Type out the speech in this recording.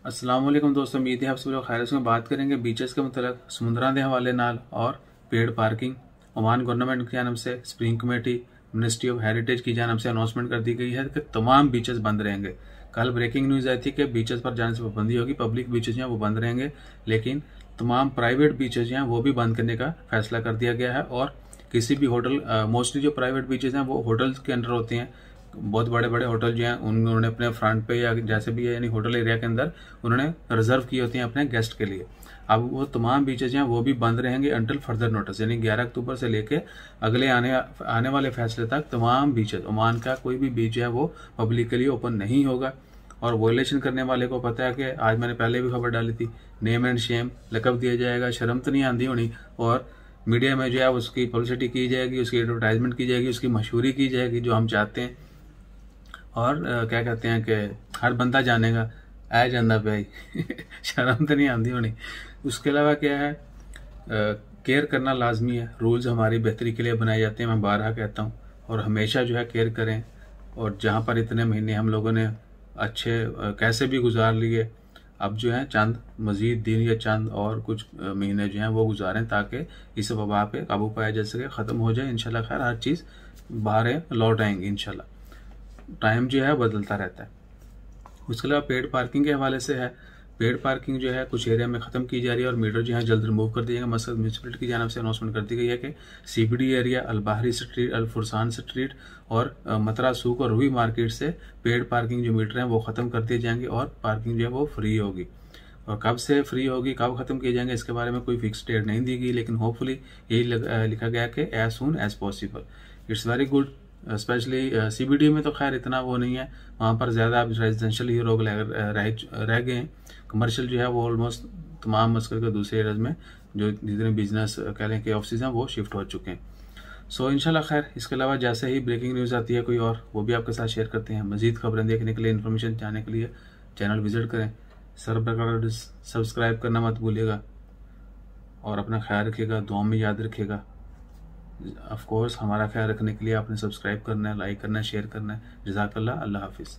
अस्सलाम वालेकुम दोस्तों, उम्मीद है आप सब लोग खैर से बात करेंगे बीचेस के मतलब समुद्रां के हवाले नाल और पेड पार्किंग। ओमान गवर्नमेंट की जानब से spring committee ministry of heritage की जानब से अनाउंसमेंट कर दी गई है कि तमाम बीचेस बंद रहेंगे। कल ब्रेकिंग न्यूज़ आई थी कि बीचेस पर जाने से पाबंदी होगी, पब्लिक बीचेस हैं वो बंद रहेंगे, लेकिन तमाम प्राइवेट बीचेस हैं वो भी बंद करने का फैसला कर दिया गया है। और किसी भी होटल, मोस्टली जो प्राइवेट बीचेस हैं वो होटल्स के अंडर होते हैं, बहुत बड़े बड़े होटल जो हैं उन्होंने अपने फ्रंट पे या जैसे भी है यानी होटल एरिया के अंदर उन्होंने रिजर्व की होती हैं अपने गेस्ट के लिए। अब वो तमाम बीचेज हैं वो भी बंद रहेंगे अंटिल फर्दर नोटिस, यानी 11 अक्टूबर से लेके अगले आने वाले फैसले तक तमाम बीचेज, ओमान का कोई भी बीच है वो पब्लिक के लिए ओपन नहीं होगा। और वॉयलेशन करने वाले को पता है कि आज मैंने पहले भी खबर डाली थी, नेम एंड शेम लकब दिया जाएगा, शर्म तो नहीं आंधी होनी, और मीडिया में जो है उसकी पब्लिसिटी की जाएगी, उसकी एडवर्टाइजमेंट की जाएगी, उसकी मशहूरी की जाएगी जो हम चाहते हैं। और क्या कहते हैं कि हर बंदा जानेगा आ जाता भाई शर्म तो नहीं आती होनी। उसके अलावा क्या है, केयर करना लाजमी है, रूल्स हमारी बेहतरी के लिए बनाए जाते हैं, मैं बारहा कहता हूँ, और हमेशा जो है केयर करें। और जहाँ पर इतने महीने हम लोगों ने अच्छे कैसे भी गुजार लिए, अब जो है चंद मजीद दिन या चंद और कुछ महीने जो हैं वो गुजारें ताकि इस वबा पे काबू पाया जा सके, ख़त्म हो जाए इंशाल्लाह। खैर हर चीज़ बाहर लौट आएंगी इंशाल्लाह, टाइम जो है बदलता रहता है। उसके अलावा पेड पार्किंग के हवाले से है, पेड पार्किंग जो है कुछ एरिया में ख़त्म की जा रही है और मीटर जो है जल्द रिमूव कर दिया जाएगा। मसद म्यूनसिपलिटी की जानब से अनाउंसमेंट कर दी गई है कि सीबीडी एरिया, अलबाहरी स्ट्रीट, अलफुरसान स्ट्रीट और मतरा सूक और रूही मार्केट से पेड पार्किंग जो मीटर हैं वो ख़त्म कर दिए जाएंगे और पार्किंग जो है वो फ्री होगी। और कब से फ्री होगी, कब ख़त्म किए जाएंगे, इसके बारे में कोई फिक्स डेट नहीं दी गई, लेकिन होपफुली यही लिखा गया कि as soon as possible. It's very good. Specially CBD में तो खैर इतना वो नहीं है, वहाँ पर ज़्यादा अब रेजिडेंशियल ही लोग रह गए हैं। कमर्शियल जो है वो ऑलमोस्ट तमाम मस्कट के दूसरे एरियाज में जो जितने बिजनेस कह लें कि ऑफिस हैं वो शिफ्ट हो चुके हैं। सो इंशाल्लाह खैर, इसके अलावा जैसे ही ब्रेकिंग न्यूज़ आती है कोई और, वो भी आपके साथ शेयर करते हैं। मजीद खबरें देखने के लिए, इन्फॉर्मेशन जानने के लिए चैनल विजिट करें, सब्सक्राइब करना मत भूलिएगा और अपना ख्याल रखिएगा, दुआ में याद रखिएगा। ऑफ कोर्स हमारा ख्याल रखने के लिए आपने सब्सक्राइब करना है, लाइक करना है, शेयर करना है। जज़ाकल्लाह, अल्लाह हाफिज़।